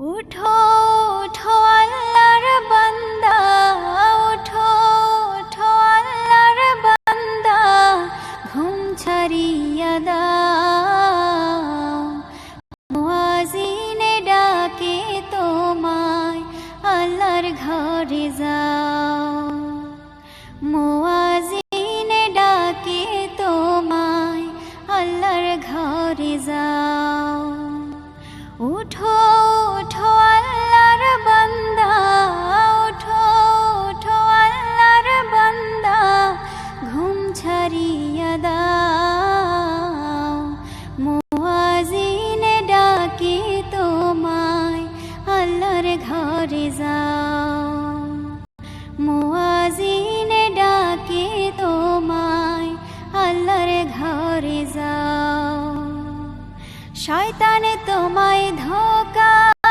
উঠো উঠো আল্লাহর বান্দা, উঠো উঠো আল্লাহর বান্দা, ঘুম ছাড়িয়া দাও। মুয়াজ্জিনে ডাকে তোমায়, আল্লাহর ঘরে যাও।